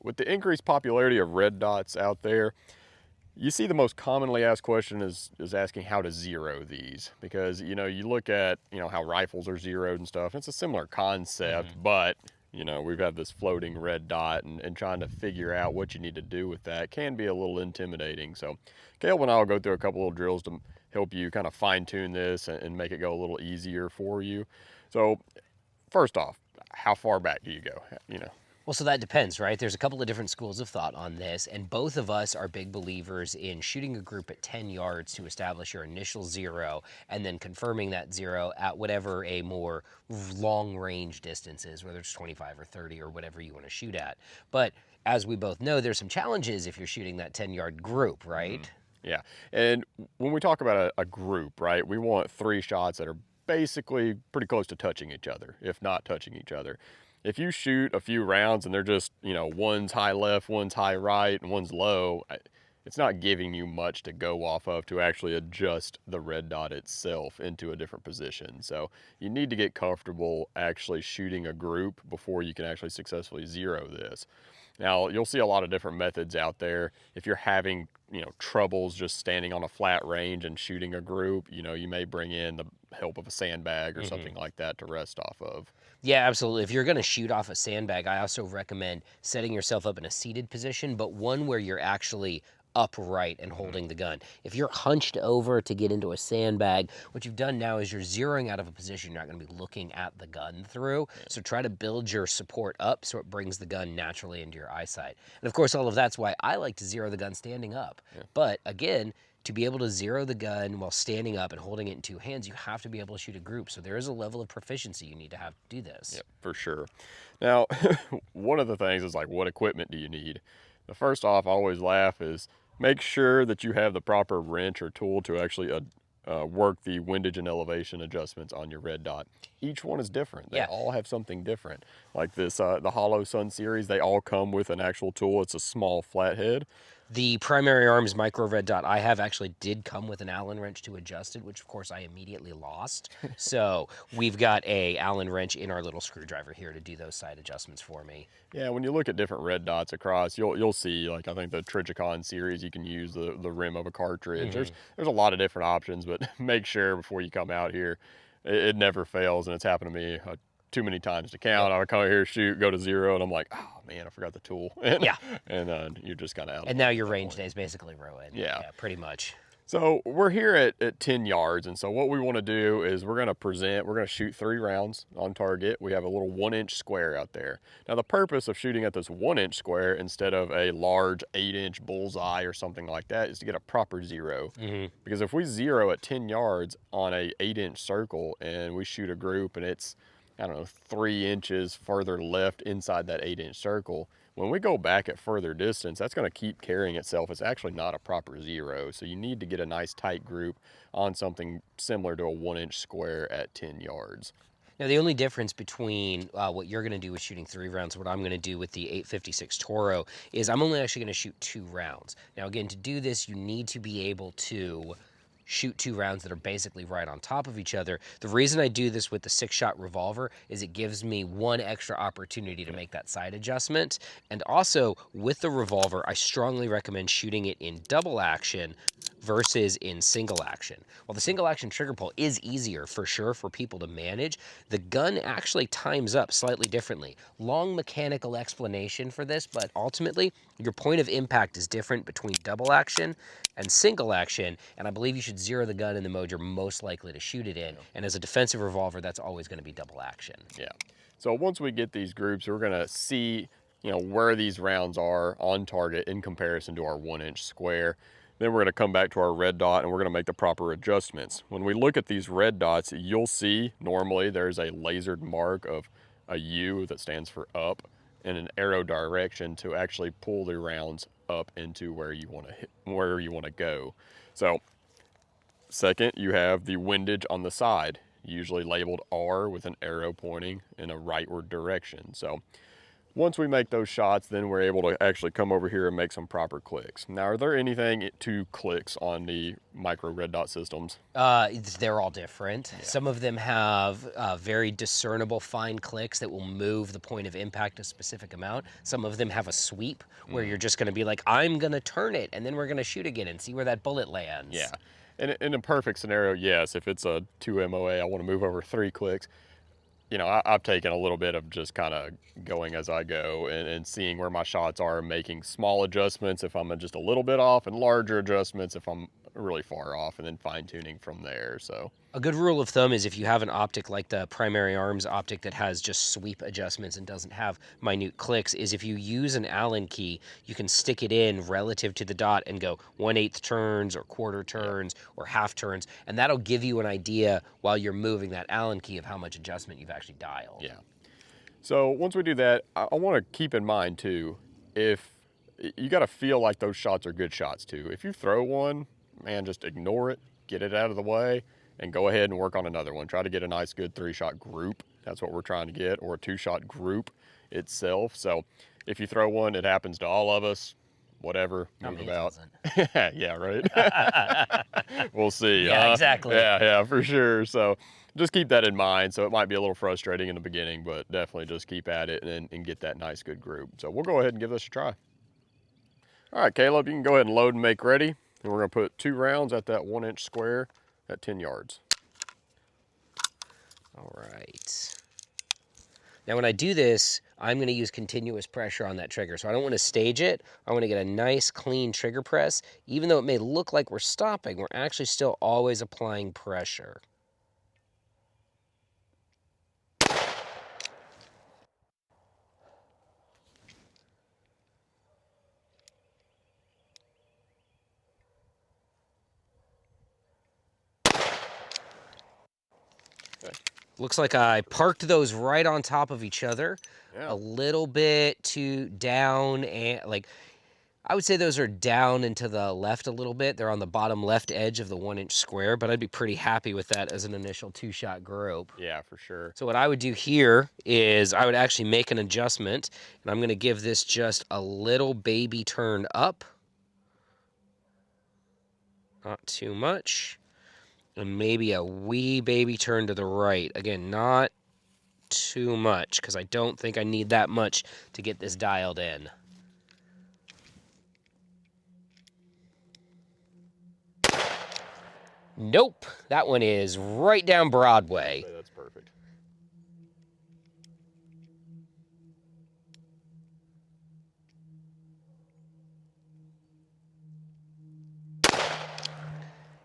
With the increased popularity of red dots out there, you see the most commonly asked question is asking how to zero these, because you look at how rifles are zeroed and stuff. It's a similar concept, but we've had this floating red dot, and trying to figure out what you need to do with that can be a little intimidating. So Caleb and I will go through a couple little drills to help you kind of fine tune this and make it go a little easier for you. So first off, how far back do you go? Well, so that depends, right? There's a couple of different schools of thought on this, and both of us are big believers in shooting a group at 10 yards to establish your initial zero, and then confirming that zero at whatever a more long range distance is, whether it's 25 or 30 or whatever you want to shoot at. But as we both know, there's some challenges if you're shooting that 10-yard group, right? Yeah, and when we talk about a group, right, we want 3 shots that are basically pretty close to touching each other, if not touching each other. If you shoot a few rounds and they're just, one's high left, one's high right, and one's low, it's not giving you much to go off of to actually adjust the red dot itself into a different position. So you need to get comfortable actually shooting a group before you can actually successfully zero this. Now, you'll see a lot of different methods out there. If you're having, troubles just standing on a flat range and shooting a group, you may bring in the help of a sandbag or something like that to rest off of. Yeah, absolutely. If you're going to shoot off a sandbag, I also recommend setting yourself up in a seated position, but one where you're actually upright and holding the gun. If you're hunched over to get into a sandbag, what you've done now is you're zeroing out of a position you're not going to be looking at the gun through. So try to build your support up so it brings the gun naturally into your eyesight. And of course, all of that's why I like to zero the gun standing up. But again, to be able to zero the gun while standing up and holding it in 2 hands, you have to be able to shoot a group. So there is a level of proficiency you need to have to do this. Yep, for sure. Now, one of the things is like, what equipment do you need? The first off, I always laugh is make sure that you have the proper wrench or tool to actually work the windage and elevation adjustments on your red dot. Each one is different. They all have something different. Like this, the Hollow Sun series, they all come with an actual tool. It's a small flathead. The Primary Arms Micro Red Dot I have actually did come with an Allen wrench to adjust it, which of course I immediately lost. So we've got a Allen wrench in our little screwdriver here to do those side adjustments for me. Yeah, when you look at different red dots across, you'll see, like, I think the Trijicon series, you can use the rim of a cartridge. There's a lot of different options, but make sure before you come out here, it never fails, and it's happened to me too many times to count. I would come out here, shoot, go to zero, and I'm like, oh man, I forgot the tool. And you're just kind of out. And now your range day is basically ruined. Yeah, pretty much. So we're here at 10 yards, and so what we want to do is we're going to shoot 3 rounds on target. We have a little 1-inch square out there. Now the purpose of shooting at this 1-inch square instead of a large 8-inch bullseye or something like that is to get a proper zero. Because if we zero at 10 yards on a 8-inch circle and we shoot a group and it's, I don't know, 3 inches further left inside that 8-inch circle, when we go back at further distance, that's going to keep carrying itself. It's actually not a proper zero. So you need to get a nice tight group on something similar to a 1-inch square at 10 yards. Now, the only difference between what you're going to do with shooting 3 rounds, what I'm going to do with the 856 Toro, is I'm only actually going to shoot 2 rounds. Now, again, to do this, you need to be able to shoot 2 rounds that are basically right on top of each other. The reason I do this with the 6-shot revolver is it gives me 1 extra opportunity to make that side adjustment. And also, with the revolver, I strongly recommend shooting it in double action versus in single action. While the single action trigger pull is easier for sure for people to manage, the gun actually times up slightly differently. Long mechanical explanation for this, but ultimately your point of impact is different between double action and single action, and I believe you should zero the gun in the mode you're most likely to shoot it in. And as a defensive revolver, that's always going to be double action. Yeah. So once we get these groups, we're going to see, where these rounds are on target in comparison to our 1-inch square. Then we're going to come back to our red dot and we're going to make the proper adjustments. When we look at these red dots, you'll see normally there's a lasered mark of a U that stands for up and an arrow direction to actually pull the rounds up into where you want to go. So second, you have the windage on the side, usually labeled R with an arrow pointing in a rightward direction. So once we make those shots, then we're able to actually come over here and make some proper clicks. Now, are there anything to clicks on the micro red dot systems? They're all different. Yeah. Some of them have very discernible fine clicks that will move the point of impact a specific amount. Some of them have a sweep where you're just going to be like, I'm going to turn it, and then we're going to shoot again and see where that bullet lands. Yeah. In a perfect scenario, yes, if it's a 2 MOA, I want to move over 3 clicks. You know, I've taken a little bit of just kind of going as I go and seeing where my shots are, making small adjustments if I'm just a little bit off, and larger adjustments if I'm really far off, and then fine tuning from there. So A good rule of thumb is if you have an optic like the primary arms optic that has just sweep adjustments and doesn't have minute clicks, is if you use an Allen key, you can stick it in relative to the dot and go 1/8 turns or quarter turns or half turns, and that'll give you an idea while you're moving that Allen key of how much adjustment you've actually dialed. yeah. So once we do that, I want to keep in mind too, if you got to feel like those shots are good shots too. If you throw one, man, just ignore it, get it out of the way, and go ahead and work on another one. Try to get a nice good 3-shot group. That's what we're trying to get, or a 2-shot group itself. So if you throw one, it happens to all of us. Whatever, move about. Yeah, right. We'll see. Yeah, exactly. Yeah, for sure. So just keep that in mind. So it might be a little frustrating in the beginning, but definitely just keep at it and get that nice good group. So we'll go ahead and give this a try. All right, Caleb, you can go ahead and load and make ready. And we're gonna put 2 rounds at that 1-inch square at 10 yards. All right. Now when I do this, I'm going to use continuous pressure on that trigger. So I don't want to stage it. I want to get a nice clean trigger press. Even though it may look like we're stopping, we're actually still always applying pressure. Looks like I parked those right on top of each other, Yeah. a little bit too down, and like I would say those are down and to the left a little bit. They're on the bottom left edge of the 1-inch square, but I'd be pretty happy with that as an initial 2-shot group. Yeah, for sure. So what I would do here is I would actually make an adjustment, and I'm going to give this just a little baby turn up. Not too much. And maybe a wee baby turn to the right. Again, not too much, because I don't think I need that much to get this dialed in. Nope, that one is right down Broadway. That's perfect.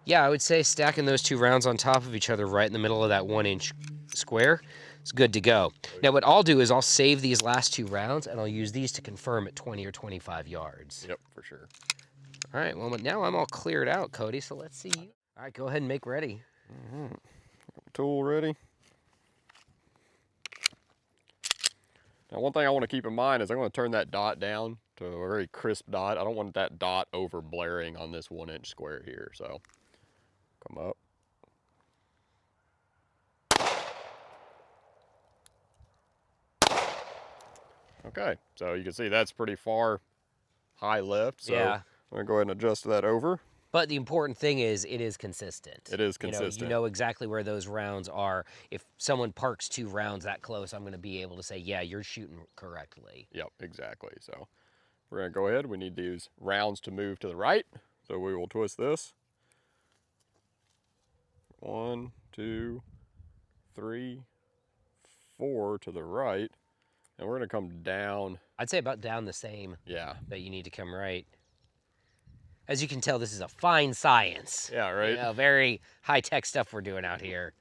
Yeah, I would say stacking those 2 rounds on top of each other right in the middle of that 1-inch square is good to go. Now what I'll do is I'll save these last 2 rounds and I'll use these to confirm at 20 or 25 yards. Yep, for sure. All right, well now I'm all cleared out, Cody, so let's see you. All right, go ahead and make ready. Tool ready. Now one thing I want to keep in mind is I'm going to turn that dot down to a very crisp dot. I don't want that dot over blaring on this 1-inch square here. So come up. Okay, so you can see that's pretty far high left. So Yeah. I'm going to go ahead and adjust that over. But the important thing is it is consistent. It is consistent. You know exactly where those rounds are. If someone parks 2 rounds that close, I'm going to be able to say, yeah, you're shooting correctly. Yep, exactly. So we're going to go ahead. We need these rounds to move to the right. So we will twist this. 1, 2, 3, 4 to the right. And we're going to come down. I'd say about down the same. Yeah. That you need to come right. As you can tell, this is a fine science. Yeah, right. You know, very high-tech stuff we're doing out here.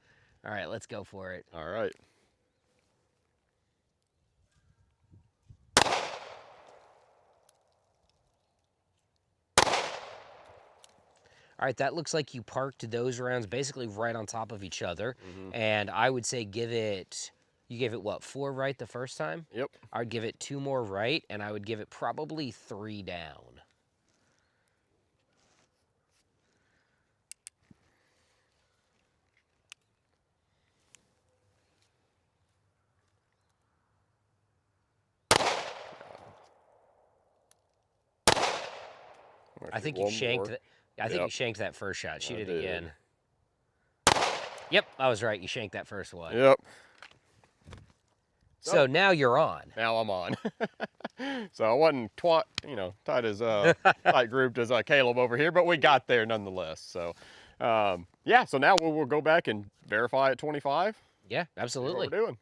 All right, let's go for it. All right. All right, that looks like you parked those rounds basically right on top of each other. And I would say you gave it what, 4 right the first time? Yep. I'd give it 2 more right, and I would give it probably 3 down. I think you one shanked more. that. I think you Yep, shanked that first shot. Shoot I it did. again. Yep, I was right. You shanked that first one. Yep. So now you're on. Now I'm on. So I wasn't tight as tight grouped as Caleb over here, but we got there nonetheless. So yeah, so now we'll go back and verify at 25. Yeah, See what absolutely. we're doing.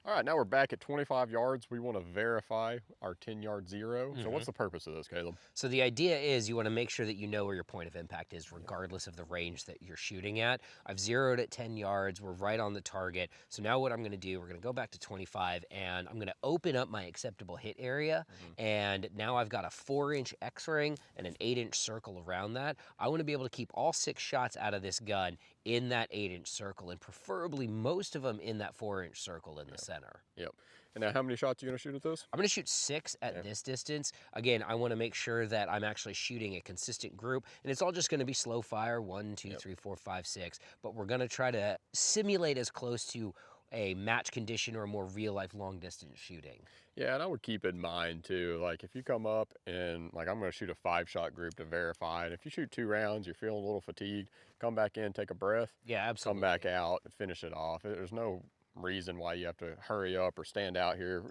All right, now we're back at 25 yards. We want to verify our 10-yard zero. So what's the purpose of this, Caleb? So the idea is you want to make sure that you know where your point of impact is, regardless of the range that you're shooting at. I've zeroed at 10 yards. We're right on the target. So now what I'm going to do, we're going to go back to 25, and I'm going to open up my acceptable hit area. And now I've got a 4-inch X-ring and an 8-inch circle around that. I want to be able to keep all 6 shots out of this gun in that 8-inch circle, and preferably most of them in that 4-inch circle in the center. Yep. And now how many shots are you going to shoot at this? I'm going to shoot 6 at this distance. Again, I want to make sure that I'm actually shooting a consistent group, and it's all just going to be slow fire, 1, 2, 3, 4, 5, 6. But we're going to try to simulate as close to a match condition or a more real life long distance shooting. Yeah, and I would keep in mind too, like if you come up and like I'm going to shoot a 5-shot group to verify, and if you shoot 2 rounds, you're feeling a little fatigued, come back in, take a breath, Yeah, absolutely. come back out and finish it off. There's no reason why you have to hurry up or stand out here,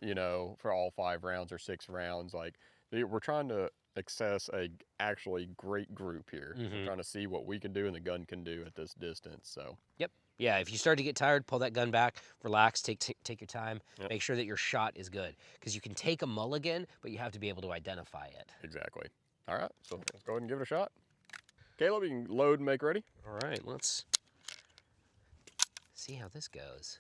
for all 5 rounds or 6 rounds. Like we're trying to access a actually great group here. We're trying to see what we can do and the gun can do at this distance. So Yep. Yeah, if you start to get tired, pull that gun back, relax, take your time, make sure that your shot is good. Because you can take a mulligan, but you have to be able to identify it. exactly. All right, so let's go ahead and give it a shot. Caleb, you can load and make ready. All right, let's see how this goes.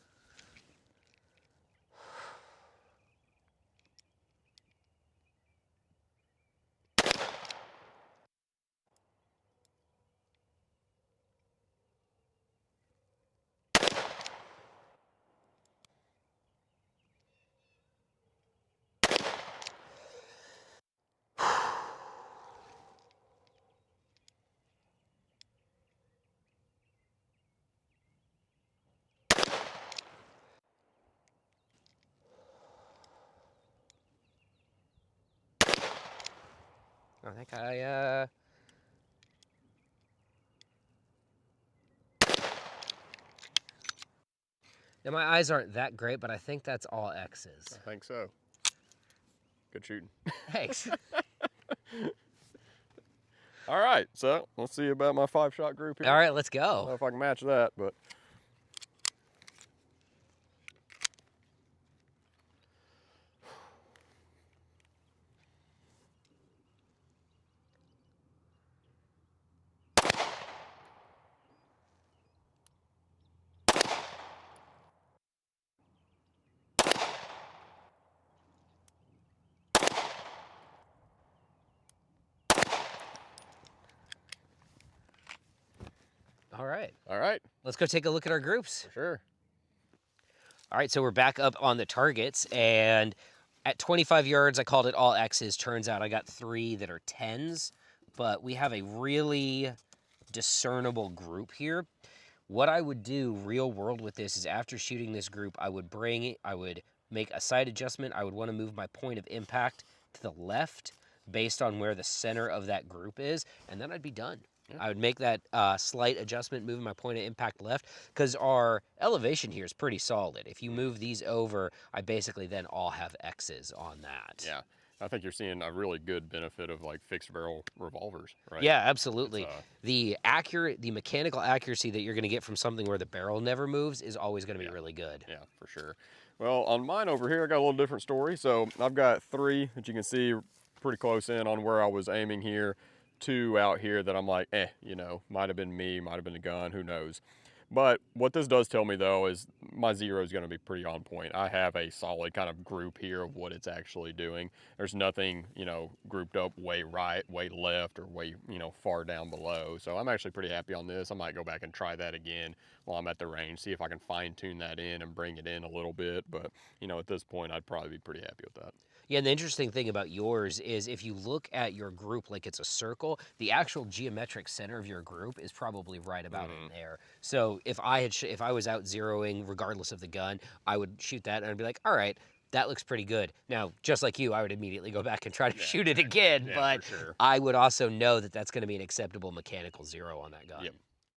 I think now my eyes aren't that great, but I think that's all X's. I think so. Good shooting. Thanks. All right, so let's see about my 5-shot group here. All right, let's I don't know go. if I can match that, but All right, all right, let's go take a look at our groups. for sure. All right, so we're back up on the targets, and at 25 yards, I called it all X's. Turns out I got 3 that are 10s, but we have a really discernible group here. What I would do real world with this is after shooting this group, I would make a sight adjustment. I would want to move my point of impact to the left based on where the center of that group is, and then I'd be done. I would make that slight adjustment, moving my point of impact left, because our elevation here is pretty solid. If you move these over, I basically then all have X's on that. Yeah, I think you're seeing a really good benefit of like fixed barrel revolvers, right? Yeah, absolutely. It's, The mechanical accuracy that you're going to get from something where the barrel never moves is always going to be really good. Yeah, for sure. Well, on mine over here, I got a little different story. So I've got 3 that you can see pretty close in on where I was aiming here. 2 out here that I'm like, might have been me, might have been the gun, who knows. But what this does tell me though is my zero is going to be pretty on point. I have a solid kind of group here of what it's actually doing. There's nothing, grouped up way right, way left, or way, far down below. So I'm actually pretty happy on this. I might go back and try that again while I'm at the range, see if I can fine tune that in and bring it in a little bit. But, at this point, I'd probably be pretty happy with that. Yeah, and the interesting thing about yours is if you look at your group like it's a circle, the actual geometric center of your group is probably right about in there. So if I was out zeroing regardless of the gun, I would shoot that and I'd be like, all right, that looks pretty good. Now, just like you, I would immediately go back and try to Yeah, shoot it exactly. again, Yeah, but for sure. I would also know that that's going to be an acceptable mechanical 0 on that gun. Yep.